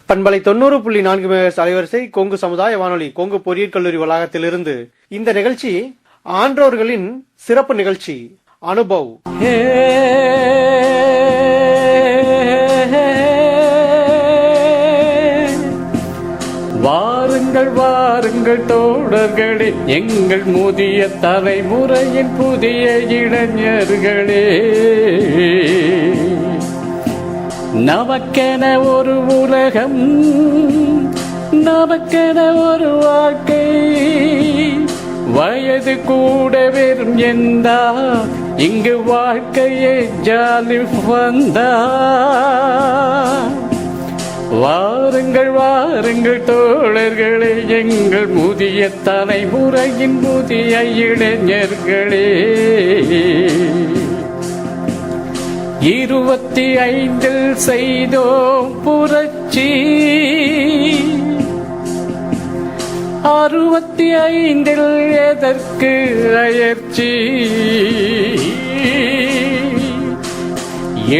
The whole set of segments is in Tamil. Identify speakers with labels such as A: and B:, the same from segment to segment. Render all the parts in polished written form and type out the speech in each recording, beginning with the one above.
A: பண்பலை 90.4 மெகாஹெர்ட்ஸ் அலைவரிசை கொங்கு சமுதாய வானொலி கொங்கு பொறியியல் கல்லூரி வளாகத்திலிருந்து இந்த நிகழ்ச்சி ஆன்றோர்களின் சிறப்பு நிகழ்ச்சி அனுபவ்.
B: வாருங்கள் வாருங்கள் தோழர்களே, எங்கள் முதிய தலைமுறையின் புதிய இளைஞர்களே, நமக்கென ஒரு உலகம், நமக்கென ஒரு வாழ்க்கை, வயது கூட வெறும் எந்தா, இங்கு வாழ்க்கையே ஜாலி வந்தா. வாருங்கள் வாருங்கள் தோழர்களே, எங்கள் முதிய தலைமுறையின் புதிய இளைஞர்களே, 25 செய்தோம் புரட்சி, 65 எதற்கு அயற்சி,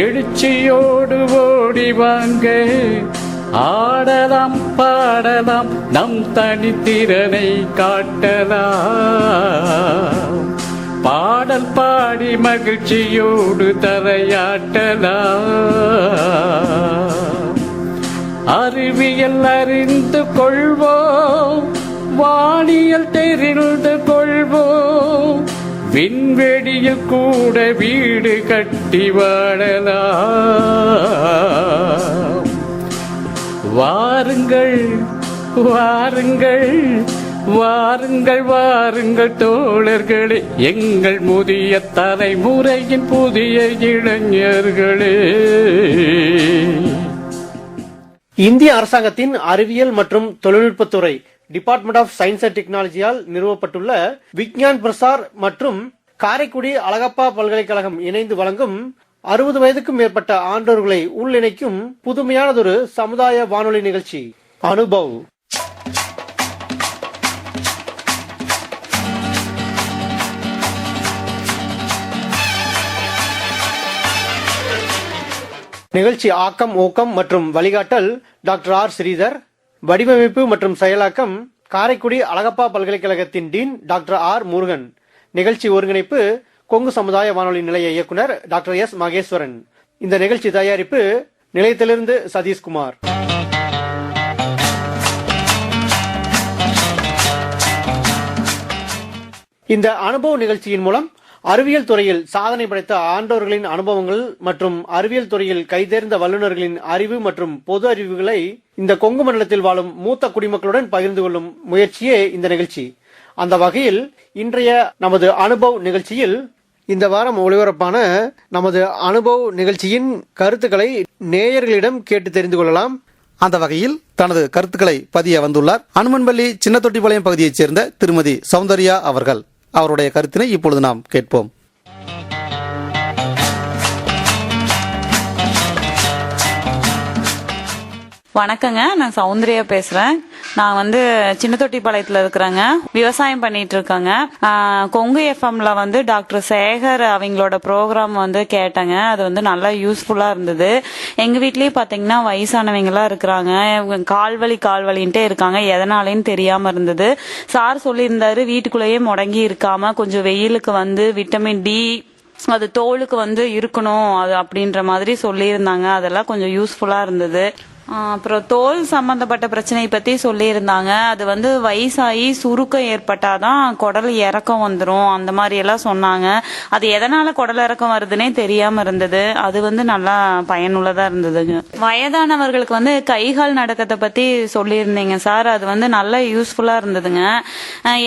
B: எழுச்சியோடு ஓடி வாங்க, ஆடலாம் பாடலாம், நம் தனித்திறனை காட்டலாம், பாடல் பாடி மகிழ்ச்சியோடு தலையாட்டலாம். அறிவியல் அறிந்து கொள்வோம், வானியல் தெரிந்து கொள்வோம், விண்வெளியில் கூட வீடு கட்டி வாழலாம். வாருங்கள் வாருங்கள் வாருங்கள் வாருங்கள் தோழர்களே, எங்கள் முதிய தலைமுறையின் புதிய இளைஞர்களே.
A: இந்திய அரசாங்கத்தின் அறிவியல் மற்றும் தொழில்நுட்பத்துறை டிபார்ட்மெண்ட் ஆஃப் சயின்ஸ் அண்ட் டெக்னாலஜியால் நிறுவப்பட்டுள்ள விக்ஞான் பிரசார் மற்றும் காரைக்குடி அழகப்பா பல்கலைக்கழகம் இணைந்து வழங்கும் 60 வயதுக்கும் மேற்பட்ட ஆண்டோர்களை உள்ளிணைக்கும் புதுமையானதொரு சமுதாய வானொலி நிகழ்ச்சி அனுபவ். நிகழ்ச்சி ஆக்கம், ஊக்கம் மற்றும் வழிகாட்டல் டாக்டர் ஆர் ஸ்ரீதர். வடிவமைப்பு மற்றும் செயலாக்கம் காரைக்குடி அழகப்பா பல்கலைக்கழகத்தின் டீன் டாக்டர் ஆர் முருகன். நிகழ்ச்சி ஒருங்கிணைப்பு கொங்கு சமுதாய வானொலி நிலைய இயக்குனர் டாக்டர் எஸ் மகேஸ்வரன். இந்த நிகழ்ச்சி தயாரிப்பு நிலையத்திலிருந்து சதீஷ்குமார். இந்த அனுபவ நிகழ்ச்சியின் மூலம் அறிவியல் துறையில் சாதனை படைத்த ஆண்டோர்களின் அனுபவங்கள் மற்றும் அறிவியல் துறையில் கைதேர்ந்த வல்லுநர்களின் அறிவு மற்றும் பொது அறிவுகளை இந்த கொங்கு மண்டலத்தில் வாழும் மூத்த குடிமக்களுடன் பகிர்ந்து கொள்ளும் முயற்சியே இந்த நிகழ்ச்சி. அந்த வகையில் இன்றைய நமது அனுபவ் நிகழ்ச்சியில் இந்த வாரம் ஒளிபரப்பான நமது அனுபவ் நிகழ்ச்சியின் கருத்துக்களை நேயர்களிடம் கேட்டு தெரிந்து கொள்ளலாம். அந்த வகையில் தனது கருத்துக்களை பதிய வந்துள்ளார் அனுமன்பள்ளி சின்னத்தொட்டிப்பாளையம் பகுதியைச் சேர்ந்த திருமதி சௌந்தர்யா அவர்கள். அவருடைய கருத்தினை இப்பொழுது நாம் கேட்போம்.
C: வணக்கங்க, நான் சௌந்தர்யா பேசுறேன். நான் சின்னத்தொட்டிப்பாளையத்துல இருக்கிறேங்க. விவசாயம் பண்ணிட்டு இருக்கேங்க. கொங்கு எஃப்எம்ல டாக்டர் சேகர் அவங்களோட ப்ரோக்ராம் கேட்டேங்க. அது நல்லா யூஸ்ஃபுல்லா இருந்தது. எங்க வீட்லயே பாத்தீங்கன்னா வயசானவங்க எல்லாம் இருக்கிறாங்க. கால்வலின்ட்டே இருக்காங்க. எதனாலேன்னு தெரியாம இருந்தது. சார் சொல்லியிருந்தாரு, வீட்டுக்குள்ளேயே முடங்கி இருக்காம கொஞ்சம் வெயிலுக்கு விட்டமின் டி அது தோலுக்கு இருக்கணும் அது அப்படின்ற மாதிரி சொல்லியிருந்தாங்க. அதெல்லாம் கொஞ்சம் யூஸ்ஃபுல்லா இருந்தது. அப்புறம் தோல் சம்பந்தப்பட்ட பிரச்சனையை பத்தி சொல்லியிருந்தாங்க. அது வயசாகி சுருக்கம் ஏற்பட்டாதான் குடல் இறக்கம் வந்துடும் அந்த மாதிரி எல்லாம் சொன்னாங்க. அது எதனால குடல் இறக்கம் வருதுன்னே தெரியாம இருந்தது. அது நல்லா பயனுள்ளதா இருந்ததுங்க. வயதானவர்களுக்கு கைகால் நடக்கத்தை பத்தி சொல்லியிருந்தீங்க சார். அது நல்லா யூஸ்ஃபுல்லா இருந்ததுங்க.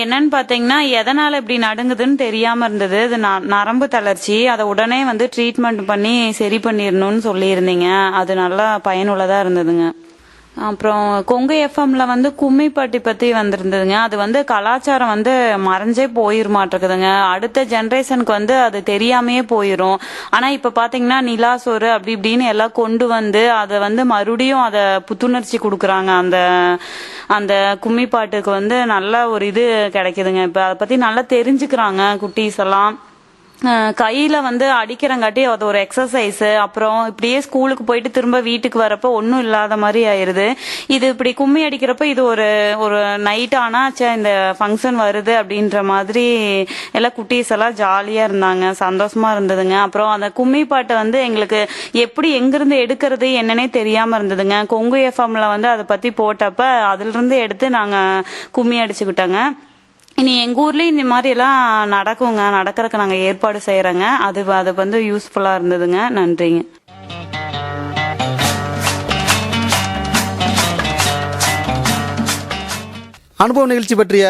C: என்னன்னு பாத்தீங்கன்னா, எதனால இப்படி நடுங்குதுன்னு தெரியாம இருந்தது. அது நரம்பு தளர்ச்சி. அதை உடனே ட்ரீட்மெண்ட் பண்ணி சரி பண்ணிடணும்னு சொல்லியிருந்தீங்க. அது நல்லா பயனுள்ளதா இருந்தது. அப்புறம் கொங்கு எஃப்எம்ல கும்மிப்பாட்டி பத்தி வந்திருந்ததுங்க. அது கலாச்சாரம் மறைஞ்சே போயிருமாட்டிருக்குதுங்க. அடுத்த ஜெனரேஷனுக்கு அது தெரியாமையே போயிரும். ஆனா இப்ப பாத்தீங்கன்னா நிலாசோறு அப்படி இப்படின்னு எல்லாம் கொண்டு அதை மறுபடியும் அதை புத்துணர்ச்சி கொடுக்குறாங்க. அந்த கும்மிப்பாட்டுக்கு நல்ல ஒரு இது கிடைக்குதுங்க. இப்ப அதை பத்தி நல்லா தெரிஞ்சுக்கிறாங்க குட்டீஸ் எல்லாம். கையில வந்து அடிக்கிறங்காட்டி அது ஒரு எக்ஸசைஸ். அப்புறம் இப்படியே ஸ்கூலுக்கு போயிட்டு திரும்ப வீட்டுக்கு வரப்ப ஒன்றும் இல்லாத மாதிரி ஆயிருது. இது இப்படி கும்மி அடிக்கிறப்ப இது ஒரு ஒரு நைட் ஆனா இந்த ஃபங்க்ஷன் வருது அப்படின்ற மாதிரி எல்லாம் குட்டீஸ் எல்லாம் ஜாலியா இருந்தாங்க, சந்தோஷமா இருந்ததுங்க. அப்புறம் அந்த கும்மி பாட்டை வந்து எங்களுக்கு எப்படி எங்கிருந்து எடுக்கிறது என்னன்னே தெரியாம இருந்ததுங்க. கொங்கு எஃப்எம்ல வந்து அதை பத்தி போட்டப்ப அதுல இருந்து எடுத்து நாங்க கும்மி அடிச்சுக்கிட்டோங்க. இனி எங்க ஊர்லயும் இந்த மாதிரி எல்லாம் நடக்குங்க, நடக்கிறதுக்கு நாங்க ஏற்பாடு செய்யறோங்க. அது வந்து யூஸ்ஃபுல்லா இருந்ததுங்க. நன்றிங்க.
A: அனுபவ நிகழ்ச்சி பற்றிய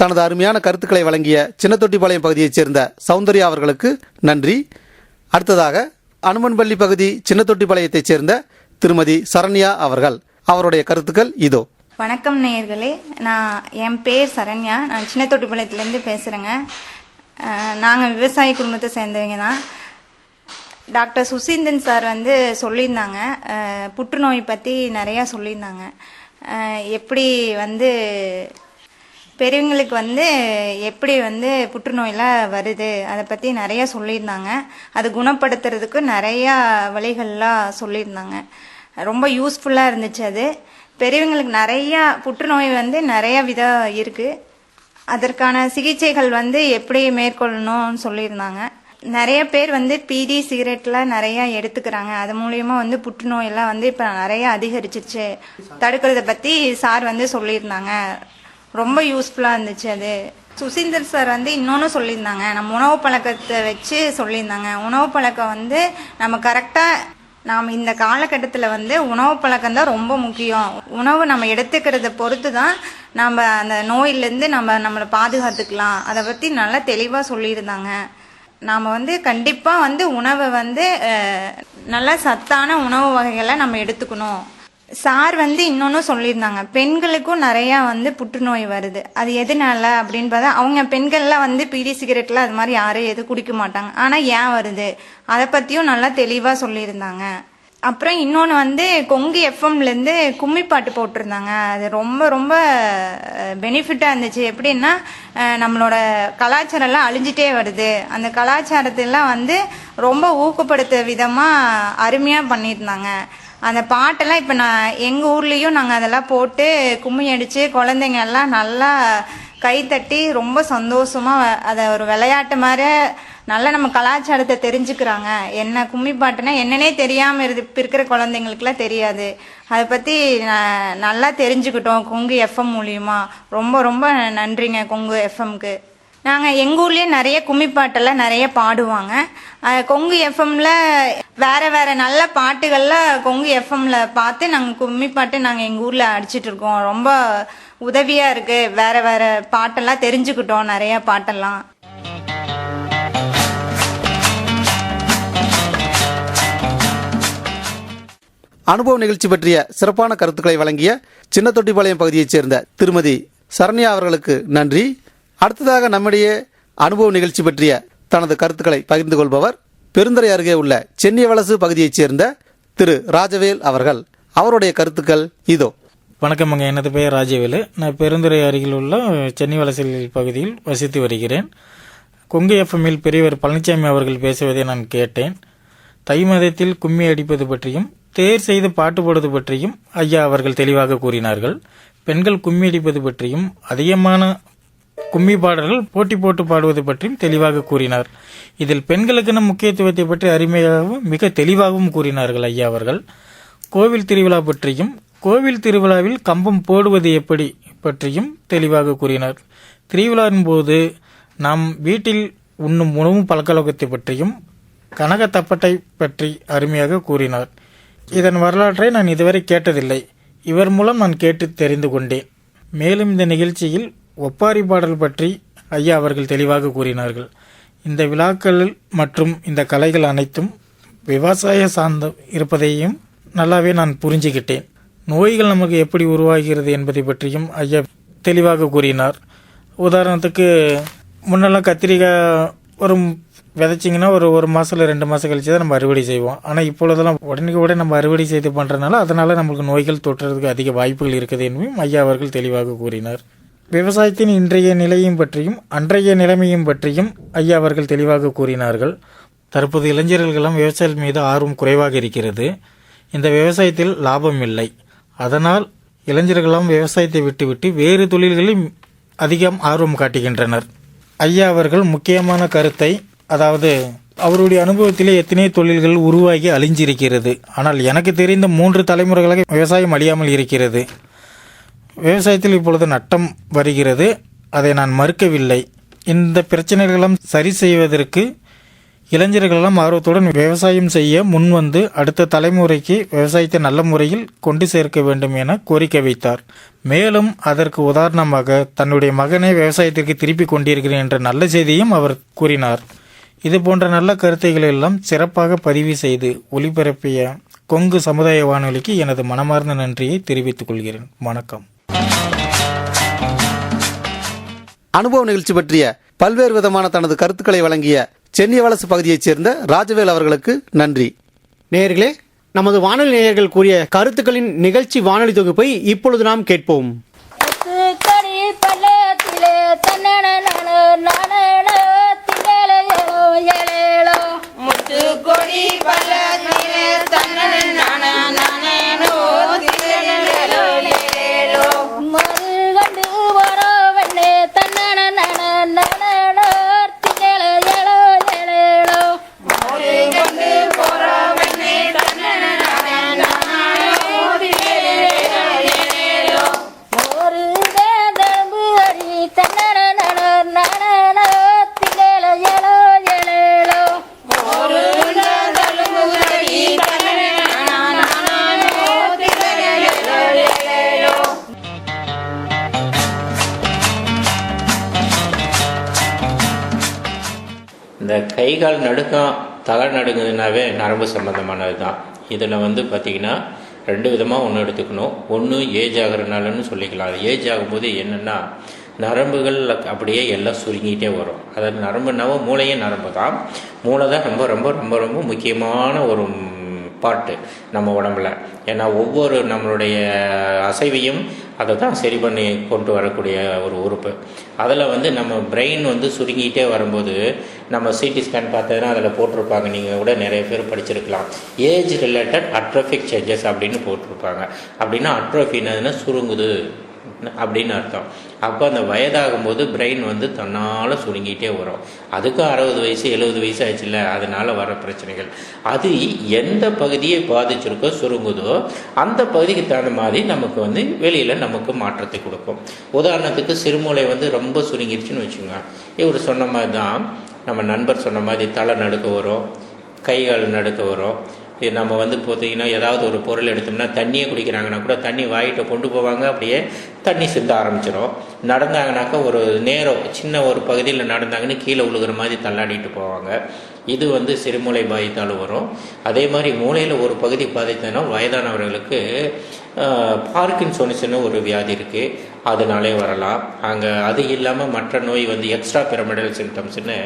A: தனது அருமையான கருத்துக்களை வழங்கிய சின்னத்தொட்டிப்பாளையம் பகுதியைச் சேர்ந்த சௌந்தர்யா அவர்களுக்கு நன்றி. அடுத்ததாக அனுமன்பள்ளி பகுதி சின்னத்தொட்டிப்பாளையத்தைச் சேர்ந்த திருமதி சரண்யா அவர்கள், அவருடைய கருத்துக்கள் இதோ.
D: வணக்கம் நேயர்களே, என் பேர் சரண்யா. நான் சின்னத்தொட்டிப்பாளையத்துலேருந்து பேசுகிறேங்க. நாங்கள் விவசாய குடும்பத்தை சேர்ந்தவங்க தான். டாக்டர் சுசீந்திரன் சார் வந்து சொல்லியிருந்தாங்க, புற்றுநோய் பற்றி நிறையா சொல்லியிருந்தாங்க. எப்படி வந்து பெரியவங்களுக்கு வந்து எப்படி வந்து புற்றுநோயெலாம் வருது அதை பற்றி நிறையா சொல்லியிருந்தாங்க. அது குணப்படுத்துறதுக்கு நிறையா வழிகள்லாம் சொல்லியிருந்தாங்க. ரொம்ப யூஸ்ஃபுல்லாக இருந்துச்சு. அது பெரியவங்களுக்கு நிறையா புற்றுநோய் வந்து நிறையா விதம் இருக்குது. அதற்கான சிகிச்சைகள் வந்து எப்படி மேற்கொள்ளணும்னு சொல்லியிருந்தாங்க. நிறைய பேர் வந்து பீடி சிகரெட்லாம் நிறையா எடுத்துக்கிறாங்க. அது மூலியமாக வந்து புற்றுநோயெல்லாம் வந்து இப்போ நிறையா அதிகரிச்சிருச்சு. தடுக்கிறத பற்றி சார் வந்து சொல்லியிருந்தாங்க. ரொம்ப யூஸ்ஃபுல்லாக இருந்துச்சு. அது சுசீந்தர் சார் வந்து இன்னொன்று சொல்லியிருந்தாங்க, நம்ம உணவு பழக்கத்தை வச்சு சொல்லியிருந்தாங்க. உணவு பழக்கம் வந்து நம்ம கரெக்டாக நாம் இந்த காலகட்டத்தில் வந்து உணவு பழக்கம் தான் ரொம்ப முக்கியம். உணவு நம்ம எடுத்துக்கிறத பொறுத்து தான் நம்ம அந்த நோயிலேருந்து நம்மளை பாதுகாத்துக்கலாம். அதை பற்றி நல்லா தெளிவாக சொல்லியிருந்தாங்க. நாம் வந்து கண்டிப்பாக வந்து உணவை வந்து நல்ல சத்தான உணவு வகைகளை நம்ம எடுத்துக்கணும். சார் வந்து இன்னொன்று சொல்லியிருந்தாங்க, பெண்களுக்கும் நிறையா வந்து புற்றுநோய் வருது. அது எதனால அப்படின்னு பார்த்தா, அவங்க பெண்கள்லாம் வந்து பீடி சிகரெட்லாம் அது மாதிரி யாரும் எதுவும் குடிக்க மாட்டாங்க. ஆனால் ஏன் வருது அதை பற்றியும் நல்லா தெளிவாக சொல்லியிருந்தாங்க. அப்புறம் இன்னொன்று வந்து கொங்கு எஃப்எம்லேருந்து கும்மி பாட்டு போட்டிருந்தாங்க. அது ரொம்ப ரொம்ப பெனிஃபிட்டாக இருந்துச்சு. எப்படின்னா, நம்மளோட கலாச்சாரம்லாம் அழிஞ்சிட்டே வருது. அந்த கலாச்சாரத்தெல்லாம் வந்து ரொம்ப ஊக்கப்படுத்த விதமாக அருமையாக பண்ணியிருந்தாங்க. அந்த பாட்டெல்லாம் இப்போ எங்கள் ஊர்லேயும் நாங்கள் அதெல்லாம் போட்டு கும்மி அடித்து குழந்தைங்க எல்லாம் நல்லா கைத்தட்டி ரொம்ப சந்தோஷமாக அதை ஒரு விளையாட்டு மாதிரி நல்லா நம்ம கலாச்சாரத்தை தெரிஞ்சுக்கிறாங்க. என்ன கும்மி பாட்டுனா என்னன்னே தெரியாமல் இருக்கிற குழந்தைங்களுக்குலாம் தெரியாது. அதை பற்றி நல்லா தெரிஞ்சுக்கிட்டோம் கொங்கு எஃப்எம் மூலியமா. ரொம்ப ரொம்ப நன்றிங்க கொங்கு எஃப்எம்க்கு. நாங்கள் எங்கள் ஊர்லேயே நிறைய கும்மி பாட்டெல்லாம் நிறைய பாடுவாங்க. கொங்கு எஃப்எம்ல வேறு வேறு நல்ல பாட்டுகள்லாம் கொங்கு எஃப்எம்ல பார்த்து நாங்கள் கும்மி பாட்டு நாங்கள் எங்கள் ஊரில் அடிச்சிட்டு இருக்கோம். ரொம்ப உதவியாக இருக்குது. வேறு வேறு பாட்டெல்லாம் தெரிஞ்சுக்கிட்டோம், நிறைய பாட்டெல்லாம்.
A: அனுபவ நிகழ்ச்சி பற்றிய சிறப்பான கருத்துக்களை வழங்கிய சின்னத்தொட்டிப்பாளையம் பகுதியைச் சேர்ந்த திருமதி சரண்யா அவர்களுக்கு நன்றி. அடுத்ததாக நம்முடைய அனுபவ நிகழ்ச்சி பற்றிய தனது கருத்துக்களை பகிர்ந்து கொள்பவர் பெருந்துறை அருகே உள்ள சென்னிவலசு பகுதியைச் சேர்ந்த திரு ராஜவேல் அவர்கள். அவருடைய கருத்துக்கள் இதோ.
E: வணக்கம்ங்க, எனது பெயர் ராஜவேலு. நான் பெருந்துறை அருகில் உள்ள சென்னிவலசில் பகுதியில் வசித்து வருகிறேன். கொங்கு எஃப்எம்மில் பெரியவர் பழனிசாமி அவர்கள் பேசுவதை நான் கேட்டேன். தை மாதத்தில் கும்மி அடிப்பது பற்றியும் தேர் செய்து பாட்டு போடுவது பற்றியும் ஐயா அவர்கள் தெளிவாக கூறினார்கள். பெண்கள் கும்மி அடிப்பது பற்றியும் அதிகமான கும்மி பாடல்கள் போட்டி போட்டு பாடுவது பற்றியும் தெளிவாக கூறினார். இதில் பெண்களுக்கான முக்கியத்துவத்தை பற்றி அருமையாகவும் மிக தெளிவாகவும் கூறினார்கள் ஐயா அவர்கள். கோவில் திருவிழா பற்றியும் கோவில் திருவிழாவில் கம்பம் போடுவது எப்படி பற்றியும் தெளிவாக கூறினார். திருவிழாவின் போது நாம் வீட்டில் உண்ணும் உணவு பழக்கவழக்கத்தை பற்றியும் கனக தப்பட்டை பற்றி அருமையாக கூறினார். இதன் வரலாற்றை நான் இதுவரை கேட்டதில்லை. இவர் மூலம் நான் கேட்டு தெரிந்து கொண்டேன். மேலும் இந்த நிகழ்ச்சியில் ஒப்பாரி பாடல் பற்றி ஐயா அவர்கள் தெளிவாக கூறினார்கள். இந்த விழாக்கள் மற்றும் இந்த கலைகள் அனைத்தும் விவசாய சார்ந்த இருப்பதையும் நல்லாவே நான் புரிஞ்சுக்கிட்டேன். நோய்கள் நமக்கு எப்படி உருவாகிறது என்பதை பற்றியும் ஐயா தெளிவாக கூறினார். உதாரணத்துக்கு முன்னெல்லாம் கத்திரிக்காய் ஒரு விதைச்சிங்கன்னா ஒரு மாதம் 2 மாதம் கழிச்சு தான் நம்ம அறுவடை செய்வோம். ஆனால் இப்பொழுதெல்லாம் உடனே நம்ம அறுவடை செய்து பண்ணுறதுனால அதனால் நம்மளுக்கு நோய்கள் தொற்றுறதுக்கு அதிக வாய்ப்புகள் இருக்குது என்பதும் ஐயா அவர்கள் தெளிவாக கூறினார். விவசாயத்தின் இன்றைய நிலையும் பற்றியும் அன்றைய நிலைமையும் பற்றியும் ஐயா அவர்கள் தெளிவாக கூறினார்கள். தற்போது இளைஞர்களெல்லாம் விவசாயம் மீது ஆர்வம் குறைவாக இருக்கிறது. இந்த விவசாயத்தில் லாபம் இல்லை. அதனால் இளைஞர்களெல்லாம் விவசாயத்தை விட்டுவிட்டு வேறு தொழில்களில் அதிகம் ஆர்வம் காட்டுகின்றனர். ஐயா அவர்கள் முக்கியமான கருத்தை, அதாவது அவருடைய அனுபவத்திலே எத்தனை தொழில்கள் உருவாகி அழிஞ்சிருக்கிறது. ஆனால் எனக்கு தெரிந்த 3 தலைமுறைகளாக விவசாயம் அழியாமல் இருக்கிறது. விவசாயத்தில் இப்பொழுது நட்டம் வருகிறது. அதை நான் மறுக்கவில்லை. இந்த பிரச்சனைகளெல்லாம் சரி செய்வதற்கு இளைஞர்களெல்லாம் ஆர்வத்துடன் விவசாயம் செய்ய முன்வந்து அடுத்த தலைமுறைக்கு விவசாயத்தை நல்ல முறையில் கொண்டு சேர்க்க வேண்டும் என கோரிக்கை வைத்தார். மேலும் அதற்கு உதாரணமாக தன்னுடைய மகனை விவசாயத்திற்கு திருப்பி கொண்டிருக்கிறேன் என்ற நல்ல செய்தியும் அவர் கூறினார். இது போன்ற நல்ல கருத்தைகள் எல்லாம் சிறப்பாக பதிவு செய்து ஒளிபரப்பிய கொங்கு சமுதாய வானொலிக்கு எனது மனமார்ந்த நன்றியை தெரிவித்துக் கொள்கிறேன். வணக்கம்.
A: அனுபவ நிகழ்ச்சி பற்றிய பல்வேறு விதமான தனது கருத்துக்களை வழங்கிய சென்னை வலசு பகுதியைச் சேர்ந்த ராஜவேல் அவர்களுக்கு நன்றி. நேயர்களே, நமது வானொலி நேயர்கள் கூறிய கருத்துக்களின் நிகழ்ச்சி வானொலி தொகுப்பை இப்பொழுது நாம் கேட்போம்.
F: இந்த கை கால் நடுக்கம், தலை நடுங்குதுனாவே நரம்பு சம்மந்தமானது தான். இதில் பார்த்திங்கன்னா 2 விதமாக ஒன்று எடுத்துக்கணும். ஒன்று ஏஜ் ஆகிறனாலன்னு சொல்லிக்கலாம். அது ஏஜ் ஆகும்போது என்னென்னா நரம்புகள் அப்படியே எல்லாம் சுருங்கிட்டே வரும். அதாவது நரம்புனாவோ மூளையே நரம்பு தான். மூளை தான் ரொம்ப ரொம்ப ரொம்ப ரொம்ப முக்கியமான ஒரு பார்ட்டு நம்ம உடம்புல. ஏன்னா ஒவ்வொரு நம்மளுடைய அசைவையும் அதை தான் சரி பண்ணி கொண்டு வரக்கூடிய ஒரு உறுப்பு. அதில் நம்ம பிரெயின் சுருங்கிட்டே வரும்போது நம்ம சிடி ஸ்கேன் பார்த்ததுன்னா அதில் போட்டிருப்பாங்க, நீங்கள் கூட நிறைய பேர் படிச்சிருக்கலாம், ஏஜ் ரிலேட்டட் அட்ரோஃபிக் சேஞ்சஸ் அப்படின்னு போட்டிருப்பாங்க. அப்படின்னா அட்ரோஃபின்னா சுருங்குது அப்படின்னு அர்த்தம். அப்போ அந்த வயதாகும்போது பிரெயின் தன்னால் சுருங்கிட்டே வரும். அதுக்கும் 60 வயசு 70 வயசு ஆச்சுல்ல, அதனால வர பிரச்சனைகள். அது எந்த பகுதியை பாதிச்சிருக்கோ சுருங்குதோ அந்த பகுதிக்கு தகுந்த மாதிரி நமக்கு வெளியில் நமக்கு மாற்றத்தை கொடுக்கும். உதாரணத்துக்கு சிறுமூளை ரொம்ப சுருங்கிடுச்சுன்னு வச்சுக்கோங்க. இவர் சொன்ன மாதிரி தான், நம்ம நண்பர் சொன்ன மாதிரி தலை நடுக்க வரும், கைகால் நடுக்க வரும். நம்ம பார்த்தீங்கன்னா ஏதாவது ஒரு பொருள் எடுத்தோம்னா தண்ணியே குடிக்கிறாங்கன்னா கூட தண்ணி வாயிட்ட கொண்டு போவாங்க, அப்படியே தண்ணி சிந்த ஆரம்பிச்சிடும். நடந்தாங்கனாக்கா ஒரு நேரம் சின்ன ஒரு பகுதியில் நடந்தாங்கன்னு கீழே விழுகிற மாதிரி தள்ளாடிட்டு போவாங்க. இது சிறுமூளை பாதித்தாலும் வரும். அதே மாதிரி மூளையில் ஒரு பகுதி பாதித்ததுன்னா வயதானவர்களுக்கு பார்க்கின்சோனிஸ்னு ஒரு வியாதி இருக்குது, அதனாலே வரலாம். அங்கே அது இல்லாமல் மற்ற நோய் எக்ஸ்ட்ரா பிரமிடல் சிம்டம்ஸ்னு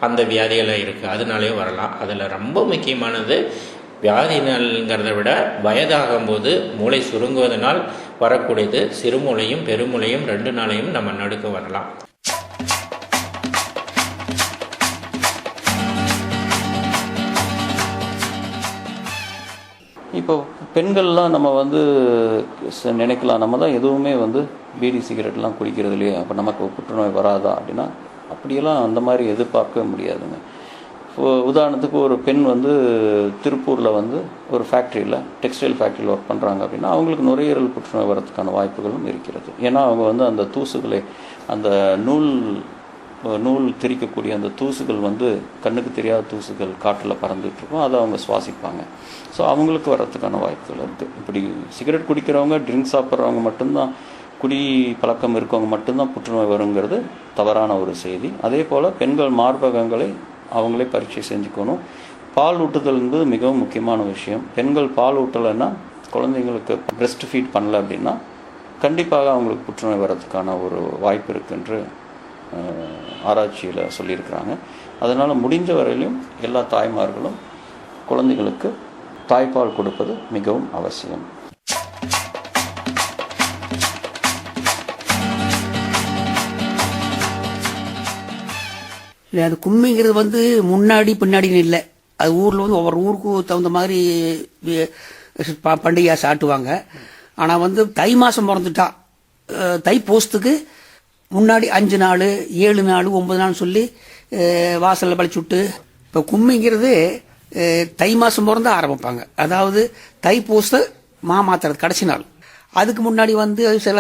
F: அந்த வியாதிகளாக இருக்குது, அதனாலே வரலாம். அதில் ரொம்ப முக்கியமானது வியாதினால்ங்கிறத விட வயதாகும்போது மூளை சுருங்குவதனால் வரக்கூடியது சிறுமூளையும் பெருமூளையும் 2 நாளையும் நம்ம நடுக்க வரலாம்.
B: இப்போ பெண்கள்லாம் நம்ம நினைக்கலாம், நம்ம தான் எதுவுமே பீடி சிகரெட்லாம் குடிக்கிறது இல்லையா, அப்போ நமக்கு புற்றுநோய் வராதா அப்படின்னா அப்படியெல்லாம் அந்த மாதிரி எதிர்பார்க்கவே முடியாதுங்க. உதாரணத்துக்கு ஒரு பெண் திருப்பூரில் ஒரு ஃபேக்ட்ரியில் டெக்ஸ்டைல் ஃபேக்ட்ரியில் ஒர்க் பண்ணுறாங்க அப்படின்னா அவங்களுக்கு நுரையீரல் புற்றுநோய் வரதுக்கான வாய்ப்புகளும் இருக்கிறது. ஏன்னா அவங்க அந்த தூசுகளை, அந்த நூல் திரிக்கக்கூடிய அந்த தூசுகள் கண்ணுக்கு தெரியாத தூசுகள் காற்றில் பறந்துட்டுருக்கும், அதை அவங்க சுவாசிப்பாங்க. ஸோ அவங்களுக்கு வர்றதுக்கான வாய்ப்புகள் இருக்குது. இப்படி சிகரெட் குடிக்கிறவங்க, ட்ரிங்க்ஸ் சாப்பிட்றவங்க மட்டும்தான், குடி பழக்கம் இருக்கவங்க மட்டும்தான் புற்றுநோய் வருங்கிறது தவறான ஒரு செய்தி. அதே போல் பெண்கள் மார்பகங்களை அவங்களே பரீட்சை செஞ்சுக்கணும். பால் ஊட்டுதல் என்பது மிகவும் முக்கியமான விஷயம். பெண்கள் பால் ஊட்டலைன்னா, குழந்தைங்களுக்கு பிரெஸ்ட் ஃபீட் பண்ணல அப்படின்னா கண்டிப்பாக அவங்களுக்கு புற்றுநோய் வர்றதுக்கான ஒரு வாய்ப்பு இருக்குன்று ஆராய்ச்சியில் சொல்லியிருக்கிறாங்க. அதனால் முடிஞ்ச வரையிலும் எல்லா தாய்மார்களும் குழந்தைகளுக்கு தாய்ப்பால் கொடுப்பது மிகவும் அவசியம்.
G: இல்லை, அது கும்மிங்கிறது வந்து முன்னாடி பின்னாடின்னு இல்லை. அது ஊரில் வந்து ஒவ்வொரு ஊருக்கு தகுந்த மாதிரி பண்டிகையாக சாட்டுவாங்க. ஆனால் வந்து தை மாதம் பிறந்துட்டா தை போஸ்துக்கு முன்னாடி 5 நாள் 7 நாள் 9 நாள் சொல்லி வாசலில் பழிச்சு விட்டு, இப்போ கும்மிங்கிறது தை மாதம் பிறந்து ஆரம்பிப்பாங்க. அதாவது தை போஸ்து மாமாத்துறது கடைசி நாள். அதுக்கு முன்னாடி வந்து சில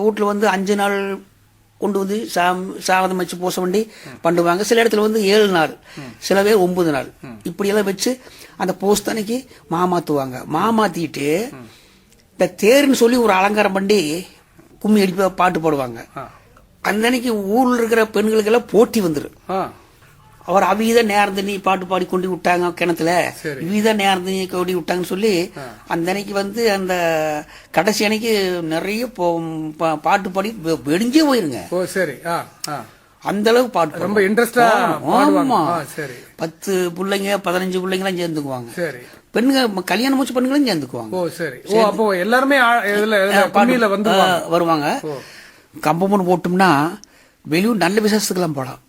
G: வீட்டில் வந்து 5 நாள் கொண்டு வந்து சாதம் வச்சு பூச வேண்டி பண்ணுவாங்க. சில இடத்துல வந்து 7 நாள், சில பேர் 9 நாள் இப்படியெல்லாம் வச்சு அந்த போஸ்தனைக்கு மாமாத்துவாங்க. மாமாத்திட்டு இந்த தேர்ன்னு சொல்லி ஒரு அலங்காரம் பண்ணி கும்மி அடிப்ப பாட்டு போடுவாங்க. அந்த அன்னைக்கு ஊரில் இருக்கிற பெண்களுக்கெல்லாம் போட்டி வந்துடும். அவர் அவித நேர்ந்து நீ பாட்டு பாடி கொண்டு விட்டாங்க கிணத்துல, இவித நேர்ந்து நீ கொண்டு விட்டாங்கன்னு சொல்லி அந்த அன்னைக்கு வந்து அந்த கடைசி அன்னைக்கு நிறைய பாட்டு பாடி வெடிஞ்சே போயிருங்க. அந்த அளவுக்கு பாட்டு ரொம்ப இன்ட்ரெஸ்டா. ஆமா, 10 பிள்ளைங்க 15 பிள்ளைங்களாம் சேர்ந்துக்குவாங்க. பெண்கள் கல்யாணம் முடிச்ச பெண்களும் சேர்ந்துக்குவாங்க.
H: எல்லாருமே
G: வருவாங்க. கம்பம் போட்டோம்னா வெளியூர் நல்ல விசேஷத்துக்கெல்லாம் போகலாம்.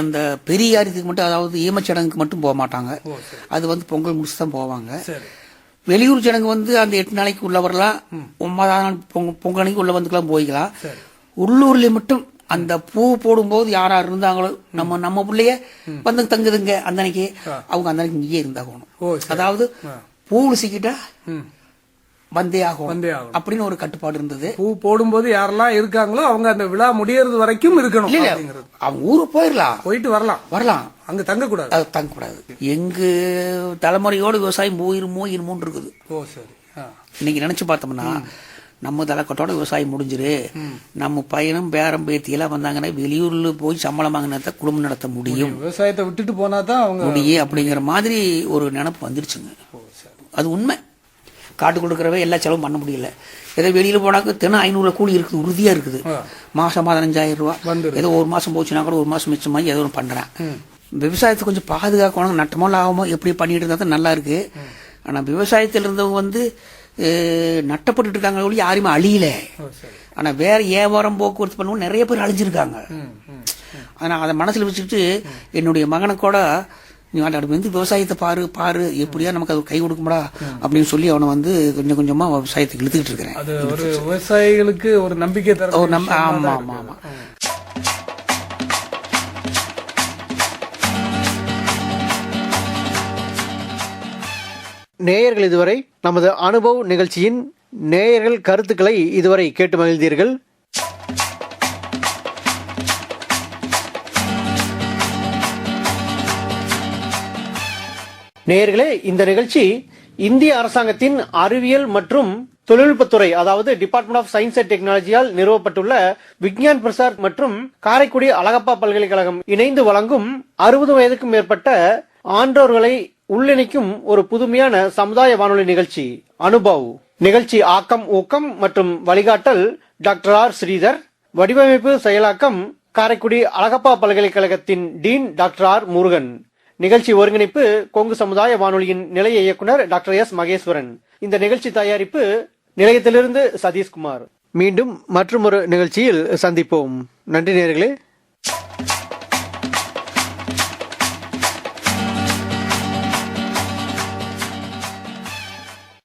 G: அந்த பெரிய காரியத்துக்கு மட்டும், அதாவது ஈமச்சடங்குக்கு மட்டும் போக மாட்டாங்க. அது வந்து பொங்கல் முடிச்சு தான் போவாங்க. வெளியூர் சடங்கு வந்து அந்த 8 நாளைக்கு உள்ள வரலாம், 9ஆம் நாள் பொங்கல் அன்னைக்கு உள்ள வந்துக்கலாம், போய்க்கலாம். உள்ளூர்ல மட்டும் அந்த பூ போடும்போது யாரா இருந்தாங்களோ நம்ம பிள்ளைய வந்து தங்குதுங்க அந்த அன்னைக்கு, அவங்க அந்த அன்னைக்கு இங்கேயே இருந்தாகணும். அதாவது பூ சிக்கிட்டா வந்தே ஆகும் அப்படின்னு ஒரு கட்டுப்பாடு இருந்தது.
H: பூ போடும்போது யாரெல்லாம் இருக்காங்களோ அவங்க அந்த விழா முடியறது வரைக்கும் இருக்கணும்.
G: அவங்க ஊருக்கு போயிடலாம்,
H: போயிட்டு வரலாம், அங்க தங்கக்கூடாது.
G: எங்க தலைமுறையோட விவசாயம் போயிருமோன்னு இருக்குது. இன்னைக்கு நினைச்சு பார்த்தோம்னா நம்ம தலைக்கட்டோட விவசாயம் முடிஞ்சிரு, நம்ம பையனும் பேரம் பேத்தியெல்லாம் வந்தாங்கன்னா வெளியூர்ல போய் சம்பளம் வாங்கினா குடும்பம் நடத்த முடியும்,
H: விவசாயத்தை விட்டுட்டு போனாதான்
G: முடியும் அப்படிங்கிற மாதிரி ஒரு நினைப்பு வந்துருச்சுங்க. அது உண்மை. காட்டு கொடுக்கறவே எல்லா செலவும் பண்ண முடியல. ஏதோ வெளியில போனாக்க தினம் 500 கூலி இருக்குது, உறுதியா இருக்குது. மாசம் 15,000 ரூபா. ஏதோ ஒரு மாசம் போச்சுன்னா கூட ஒரு மாசம் மிச்சமாகி ஏதோ ஒன்று பண்றேன். விவசாயத்தை கொஞ்சம் பாதுகாக்கணும், நட்டமோ லாபமோ எப்படி பண்ணிட்டு இருந்தா தான் நல்லா இருக்கு. ஆனா விவசாயத்தில் இருந்தவங்க வந்து நட்டப்பட்டு இருக்காங்க, யாருமே அழியல. ஆனா வேற வியாபாரம் போக்குவரத்து பண்ணவும் நிறைய பேர் அழிஞ்சிருக்காங்க. ஆனா அதை மனசுல வச்சுக்கிட்டு என்னுடைய மகனை கூட நீ வந்து விவசாயத்தை பாரு எப்படியா நமக்கு அது கை கொடுக்கும்டா அப்படின்னு சொல்லி அவனை வந்து கொஞ்சம் கொஞ்சமா விவசாயத்துக்கு இழுத்துக்கிட்டு இருக்கிறேன்.
H: அது ஒரு விவசாயிகளுக்கு ஒரு நம்பிக்கை தர.
G: ஆமா ஆமா ஆமா.
A: நேயர்கள் இதுவரை நமது அனுபவ நிகழ்ச்சியின் நேயர்கள் கருத்துக்களை இதுவரை கேட்டு மகிழ்ந்தீர்கள். நேயர்களே, இந்த நிகழ்ச்சி இந்திய அரசாங்கத்தின் அறிவியல் மற்றும் தொழில்நுட்பத்துறை, அதாவது டிபார்ட்மெண்ட் ஆஃப் சயின்ஸ் அண்ட் டெக்னாலஜியால் நிறுவப்பட்டுள்ள விஞ்ஞான் பிரசார் மற்றும் காரைக்குடி அழகப்பா பல்கலைக்கழகம் இணைந்து வழங்கும் 60 வயதுக்கும் மேற்பட்ட ஆன்றோர்களை உள்ளிணைக்கும் ஒரு புதுமையான சமுதாய வானொலி நிகழ்ச்சி அனுபவ். நிகழ்ச்சி ஆக்கம், ஊக்கம் மற்றும் வழிகாட்டல் டாக்டர் ஆர் ஸ்ரீதர். வடிவமைப்பு செயலாக்கம் காரைக்குடி அழகப்பா பல்கலைக்கழகத்தின் டீன் டாக்டர் ஆர் முருகன். நிகழ்ச்சி ஒருங்கிணைப்பு கொங்கு சமுதாய வானொலியின் நிலைய இயக்குனர் டாக்டர் எஸ் மகேஸ்வரன். இந்த நிகழ்ச்சி தயாரிப்பு நிலையத்திலிருந்து சதீஷ்குமார். மீண்டும் மற்றொரு நிகழ்ச்சியில் சந்திப்போம். நன்றி நேயர்களே.